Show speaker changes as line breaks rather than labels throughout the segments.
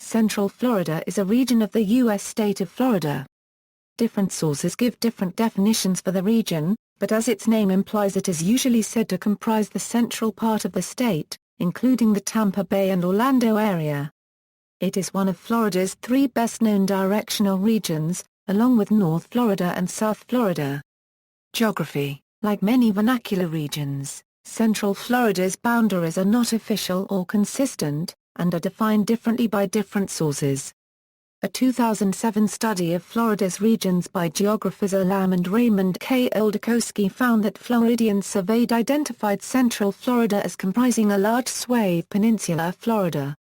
Central Florida is a region of the U.S. state of Florida. Different sources give different definitions for the region, but as its name implies, it is usually said to comprise the central part of the state, including the Tampa Bay and Orlando area. It is one of Florida's three best-known directional regions, along with North Florida and South Florida. Geography: like many vernacular regions, Central Florida's boundaries are not official or consistent, and are defined differently by different sources. A 2007 study of Florida's regions by geographers Elam and Raymond K. Oldakowski found that Floridians surveyed identified Central Florida as comprising a large swathe of peninsular Florida.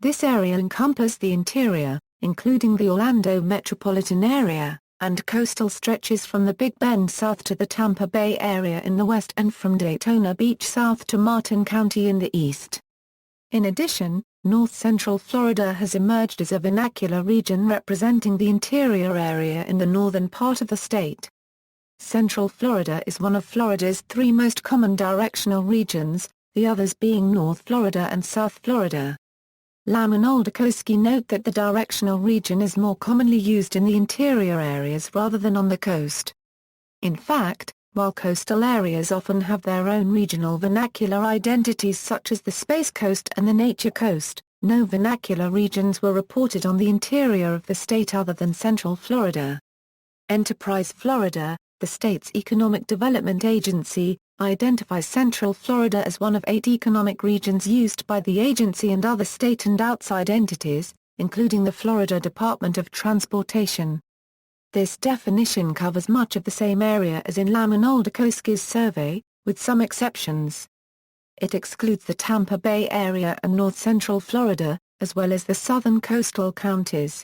This area encompassed the interior, including the Orlando metropolitan area, and coastal stretches from the Big Bend south to the Tampa Bay area in the west and from Daytona Beach south to Martin County in the east. In addition, North Central Florida has emerged as a vernacular region representing the interior area in the northern part of the state. Central Florida is one of Florida's three most common directional regions, the others being North Florida and South Florida. Lamb and Oldakowski note that the directional region is more commonly used in the interior areas rather than on the coast. In fact, while coastal areas often have their own regional vernacular identities such as the Space Coast and the Nature Coast, no vernacular regions were reported on the interior of the state other than Central Florida. Enterprise Florida, the state's economic development agency, identifies Central Florida as one of 8 economic regions used by the agency and other state and outside entities, including the Florida Department of Transportation. This definition covers much of the same area as in Lamb and Oldakowski's survey, with some exceptions. It excludes the Tampa Bay area and north central Florida, as well as the southern coastal counties.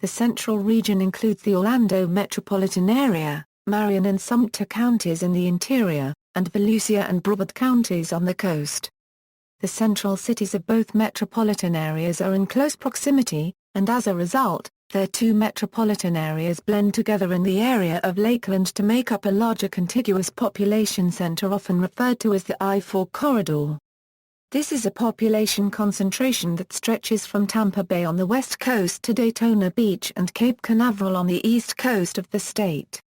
The central region includes the Orlando metropolitan area, Marion and Sumter counties in the interior, and Volusia and Brevard counties on the coast. The central cities of both metropolitan areas are in close proximity, and as a result, their two metropolitan areas blend together in the area of Lakeland to make up a larger contiguous population center often referred to as the I-4 corridor. This is a population concentration that stretches from Tampa Bay on the west coast to Daytona Beach and Cape Canaveral on the east coast of the state.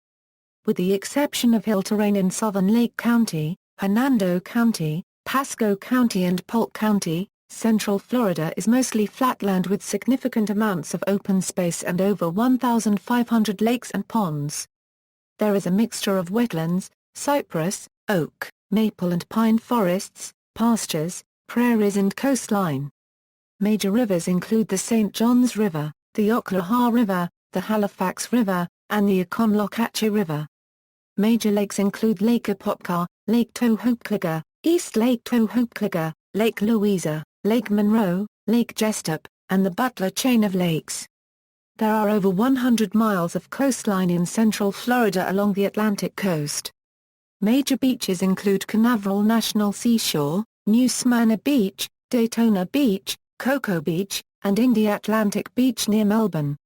With the exception of hill terrain in southern Lake County, Hernando County, Pasco County and Polk County, Central Florida is mostly flatland with significant amounts of open space and over 1,500 lakes and ponds. There is a mixture of wetlands, cypress, oak, maple and pine forests, pastures, prairies and coastline. Major rivers include the St. Johns River, the Ocklawaha River, the Halifax River, and the Oconomowoc River. Major lakes include Lake Apopka, Lake Tohopekliga, East Lake Tohopekliga, Lake Louisa, Lake Monroe, Lake Jessup, and the Butler Chain of Lakes. There are over 100 miles of coastline in central Florida along the Atlantic coast. Major beaches include Canaveral National Seashore, New Smyrna Beach, Daytona Beach, Cocoa Beach, and Indy Atlantic Beach near Melbourne.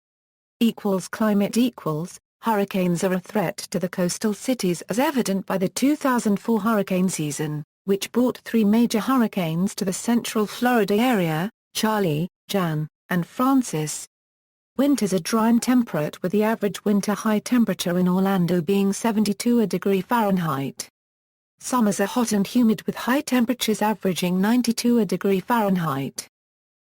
Climate hurricanes are a threat to the coastal cities as evident by the 2004 hurricane season, which brought 3 major hurricanes to the central Florida area, Charley, Jan, and Francis. Winters are dry and temperate with the average winter high temperature in Orlando being 72 degrees Fahrenheit. Summers are hot and humid with high temperatures averaging 92 degrees Fahrenheit.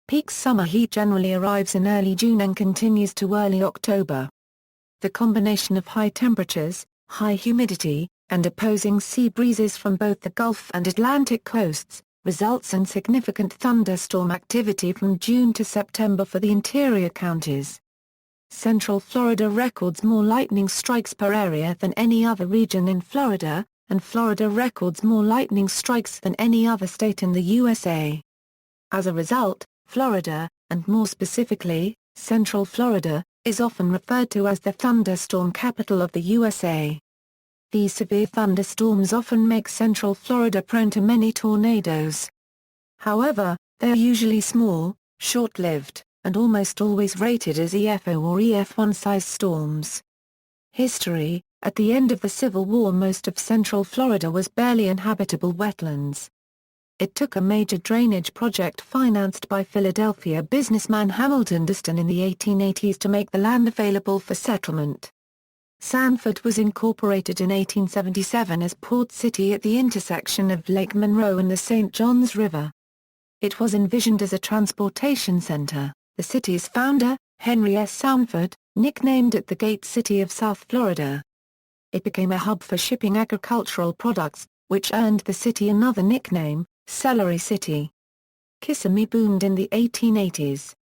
Peak summer heat generally arrives in early June and continues to early October. The combination of high temperatures, high humidity, and opposing sea breezes from both the Gulf and Atlantic coasts, results in significant thunderstorm activity from June to September for the interior counties. Central Florida records more lightning strikes per area than any other region in Florida, and Florida records more lightning strikes than any other state in the USA. As a result, Florida, and more specifically, Central Florida, is often referred to as the thunderstorm capital of the USA. These severe thunderstorms often make Central Florida prone to many tornadoes. However, they are usually small, short-lived, and almost always rated as EFO or EF1 size storms. History: at the end of the Civil War most of Central Florida was barely inhabitable wetlands. It took a major drainage project financed by Philadelphia businessman Hamilton Diston in the 1880s to make the land available for settlement. Sanford was incorporated in 1877 as port city at the intersection of Lake Monroe and the St. Johns River. It was envisioned as a transportation center. The city's founder, Henry S. Sanford, nicknamed it the Gate City of South Florida. It became a hub for shipping agricultural products, which earned the city another nickname, Celery City. Kissimmee boomed in the 1880s.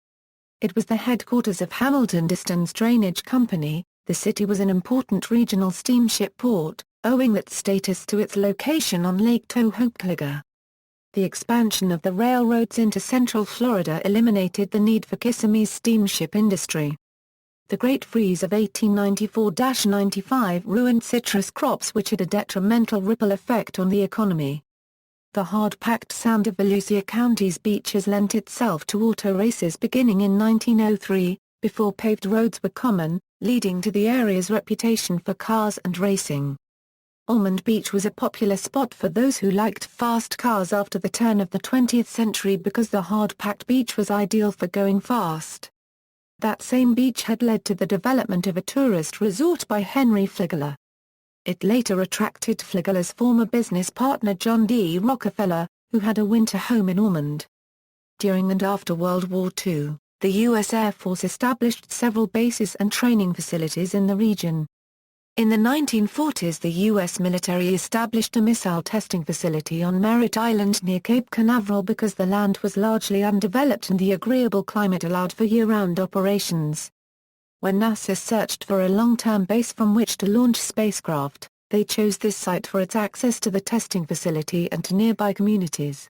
It was the headquarters of Hamilton Diston's drainage company. The city was an important regional steamship port, owing that status to its location on Lake Tohopekliga. The expansion of the railroads into Central Florida eliminated the need for Kissimmee's steamship industry. The Great Freeze of 1894-95 ruined citrus crops, which had a detrimental ripple effect on the economy. The hard-packed sand of Volusia County's beaches lent itself to auto races beginning in 1903, before paved roads were common, leading to the area's reputation for cars and racing. Almond Beach was a popular spot for those who liked fast cars after the turn of the 20th century because the hard-packed beach was ideal for going fast. That same beach had led to the development of a tourist resort by Henry Flagler. It later attracted Flagler's former business partner John D. Rockefeller, who had a winter home in Ormond. During and after World War II, the U.S. Air Force established several bases and training facilities in the region. In the 1940s, the U.S. military established a missile testing facility on Merritt Island near Cape Canaveral because the land was largely undeveloped and the agreeable climate allowed for year-round operations. When NASA searched for a long-term base from which to launch spacecraft, they chose this site for its access to the testing facility and to nearby communities.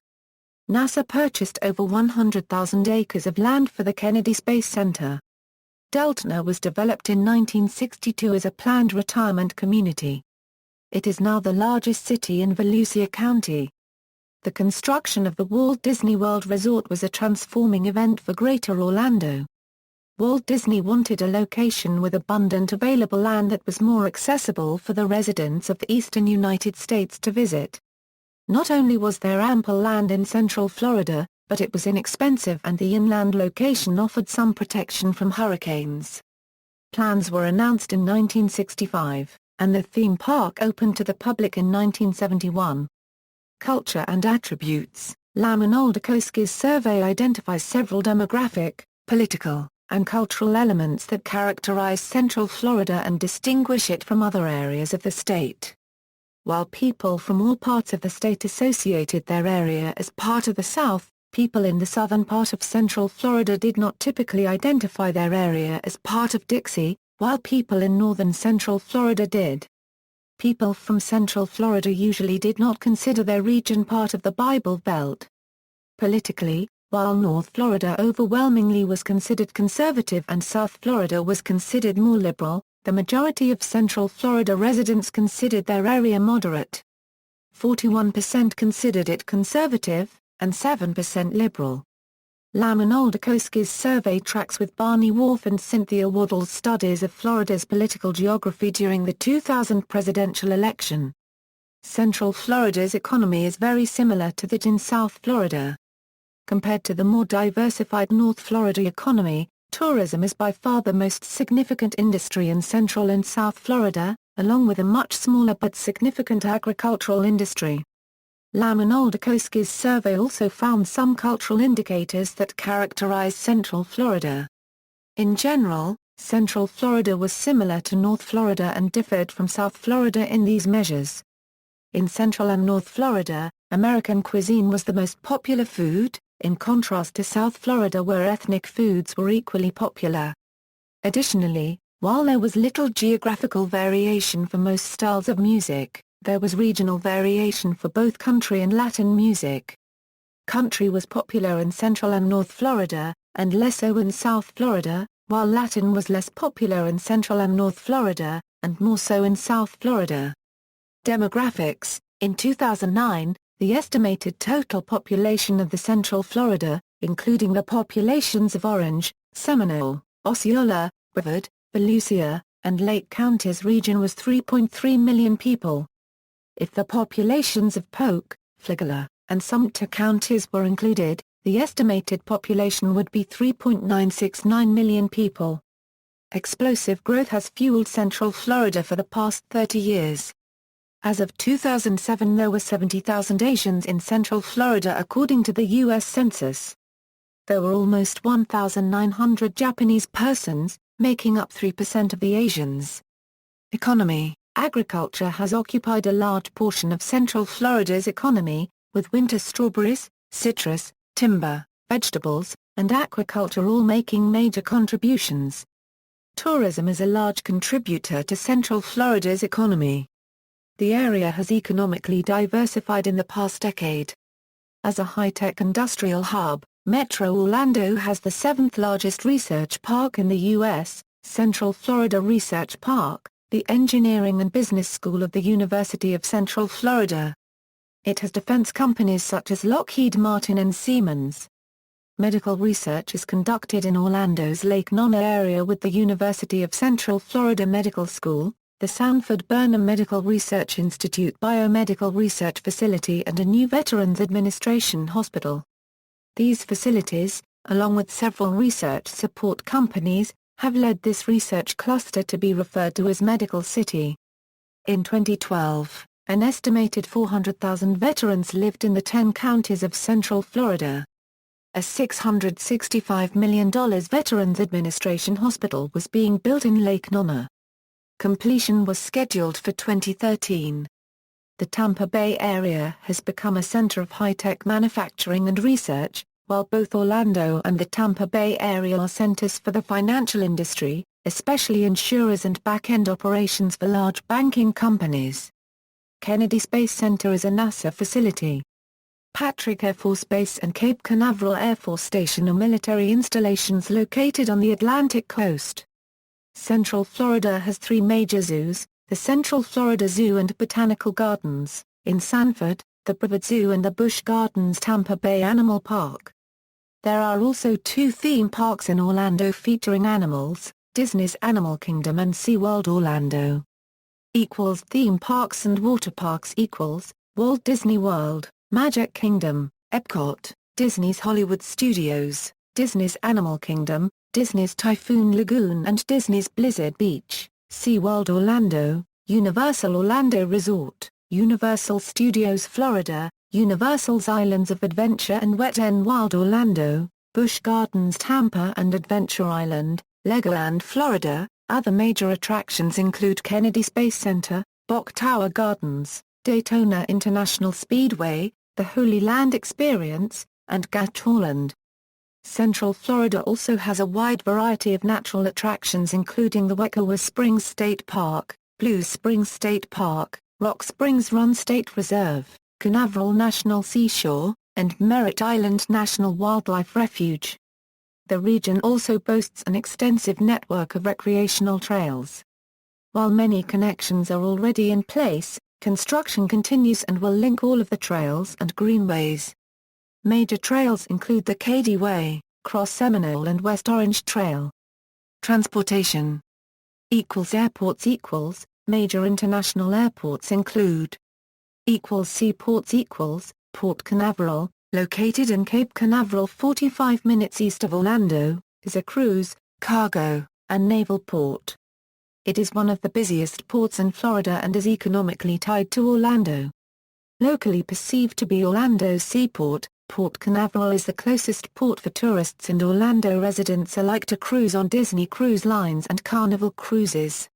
NASA purchased over 100,000 acres of land for the Kennedy Space Center. Deltona was developed in 1962 as a planned retirement community. It is now the largest city in Volusia County. The construction of the Walt Disney World Resort was a transforming event for Greater Orlando. Walt Disney wanted a location with abundant available land that was more accessible for the residents of the eastern United States to visit. Not only was there ample land in Central Florida, but it was inexpensive and the inland location offered some protection from hurricanes. Plans were announced in 1965, and the theme park opened to the public in 1971. Culture and attributes. Lamon Oldakowski's survey identifies several demographic, political, and cultural elements that characterize Central Florida and distinguish it from other areas of the state. While people from all parts of the state associated their area as part of the South, people in the southern part of Central Florida did not typically identify their area as part of Dixie, while people in northern Central Florida did. People from Central Florida usually did not consider their region part of the Bible Belt. Politically, while North Florida overwhelmingly was considered conservative and South Florida was considered more liberal, the majority of Central Florida residents considered their area moderate. 41% considered it conservative, and 7% liberal. Lamon Oldakowski's survey tracks with Barney Wharf and Cynthia Waddell's studies of Florida's political geography during the 2000 presidential election. Central Florida's economy is very similar to that in South Florida. Compared to the more diversified North Florida economy, tourism is by far the most significant industry in Central and South Florida, along with a much smaller but significant agricultural industry. Lamon Oldakowski's survey also found some cultural indicators that characterize Central Florida. In general, Central Florida was similar to North Florida and differed from South Florida in these measures. In Central and North Florida, American cuisine was the most popular food, in contrast to South Florida where ethnic foods were equally popular. Additionally, while there was little geographical variation for most styles of music, there was regional variation for both country and Latin music. Country was popular in Central and North Florida, and less so in South Florida, while Latin was less popular in Central and North Florida, and more so in South Florida. Demographics. In 2009, the estimated total population of the Central Florida, including the populations of Orange, Seminole, Osceola, Brevard, Volusia, and Lake Counties region was 3.3 million people. If the populations of Polk, Flagler, and Sumter counties were included, the estimated population would be 3.969 million people. Explosive growth has fueled Central Florida for the past 30 years. As of 2007 there were 70,000 Asians in Central Florida according to the U.S. Census. There were almost 1,900 Japanese persons, making up 3% of the Asians. Economy: agriculture has occupied a large portion of Central Florida's economy, with winter strawberries, citrus, timber, vegetables, and aquaculture all making major contributions. Tourism is a large contributor to Central Florida's economy. The area has economically diversified in the past decade. As a high-tech industrial hub, Metro Orlando has the seventh largest research park in the U.S., Central Florida Research Park, the engineering and business school of the University of Central Florida. It has defense companies such as Lockheed Martin and Siemens. Medical research is conducted in Orlando's Lake Nona area with the University of Central Florida Medical School, the Sanford Burnham Medical Research Institute Biomedical Research Facility and a new Veterans Administration Hospital. These facilities, along with several research support companies, have led this research cluster to be referred to as Medical City. In 2012, an estimated 400,000 veterans lived in the 10 counties of Central Florida. A $665 million Veterans Administration Hospital was being built in Lake Nona. Completion was scheduled for 2013. The Tampa Bay area has become a center of high-tech manufacturing and research, while both Orlando and the Tampa Bay area are centers for the financial industry, especially insurers and back-end operations for large banking companies. Kennedy Space Center is a NASA facility. Patrick Air Force Base and Cape Canaveral Air Force Station are military installations located on the Atlantic coast. Central Florida has three major zoos, the Central Florida Zoo and Botanical Gardens, in Sanford, the Brevard Zoo and the Busch Gardens Tampa Bay Animal Park. There are also two theme parks in Orlando featuring animals, Disney's Animal Kingdom and SeaWorld Orlando. Theme parks and water parks Walt Disney World, Magic Kingdom, Epcot, Disney's Hollywood Studios, Disney's Animal Kingdom, Disney's Typhoon Lagoon and Disney's Blizzard Beach, SeaWorld Orlando, Universal Orlando Resort, Universal Studios Florida, Universal's Islands of Adventure and Wet n Wild Orlando, Busch Gardens Tampa and Adventure Island, Legoland Florida. Other major attractions include Kennedy Space Center, Bok Tower Gardens, Daytona International Speedway, the Holy Land Experience, and Gatchaland. Central Florida also has a wide variety of natural attractions including the Wekiwa Springs State Park, Blue Springs State Park, Rock Springs Run State Reserve, Canaveral National Seashore, and Merritt Island National Wildlife Refuge. The region also boasts an extensive network of recreational trails. While many connections are already in place, construction continues and will link all of the trails and greenways. Major trails include the Cady Way, Cross Seminole and West Orange Trail. Transportation. Airports Major international airports include Seaports Port Canaveral, located in Cape Canaveral 45 minutes east of Orlando, is a cruise, cargo, and naval port. It is one of the busiest ports in Florida and is economically tied to Orlando. Locally perceived to be Orlando's seaport, Port Canaveral is the closest port for tourists and Orlando residents alike to cruise on Disney Cruise Lines and Carnival Cruises.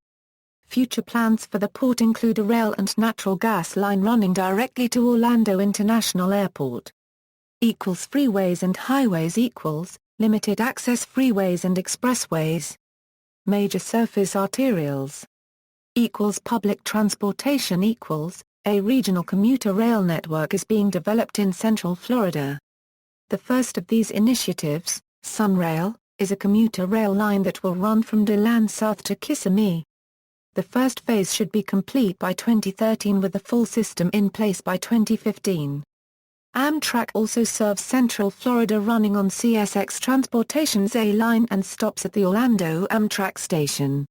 Future plans for the port include a rail and natural gas line running directly to Orlando International Airport. Freeways and highways limited access freeways and expressways. Major surface arterials. Public transportation A regional commuter rail network is being developed in Central Florida. The first of these initiatives, Sunrail, is a commuter rail line that will run from DeLand south to Kissimmee. The first phase should be complete by 2013 with the full system in place by 2015. Amtrak also serves Central Florida running on CSX Transportation's A line and stops at the Orlando Amtrak station.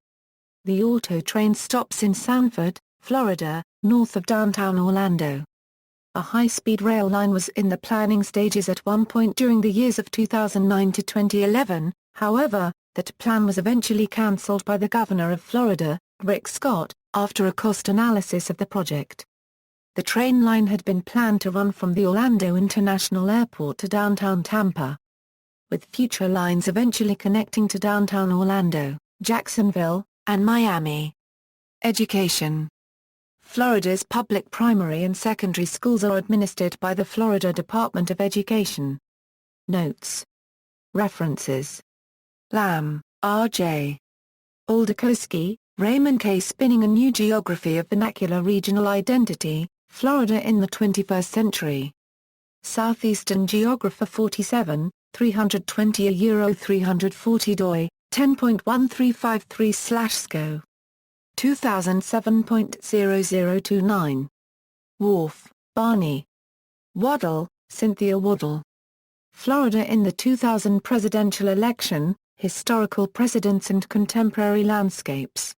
The auto train stops in Sanford, Florida, north of downtown Orlando. A high-speed rail line was in the planning stages at one point during the years of 2009 to 2011, however, that plan was eventually cancelled by the governor of Florida, Rick Scott, after a cost analysis of the project. The train line had been planned to run from the Orlando International Airport to downtown Tampa, with future lines eventually connecting to downtown Orlando, Jacksonville, and Miami. Education. Florida's public primary and secondary schools are administered by the Florida Department of Education. Notes. References. Lamb, R.J. Oldakowski, Raymond K. Spinning a New Geography of Vernacular Regional Identity, Florida in the 21st Century. Southeastern Geographer 47, 320 340 doi, 10.1353/SCO. 2007.0029. Wharf, Barney. Waddle, Cynthia Waddle. Florida in the 2000 presidential election, Historical Precedents and Contemporary Landscapes.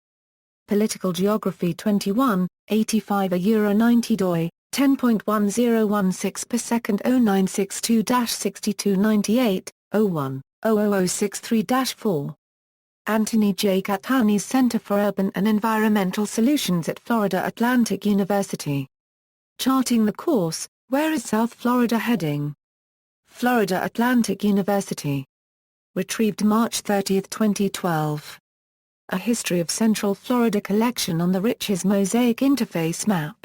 Political Geography 21, 85 90 doi, 10.1016/s 0962-6298, 01, 00063-4. Anthony J. Catani's Center for Urban and Environmental Solutions at Florida Atlantic University. Charting the Course, Where is South Florida Heading? Florida Atlantic University. Retrieved March 30, 2012. A History of Central Florida collection on the Riches Mosaic Interface Map.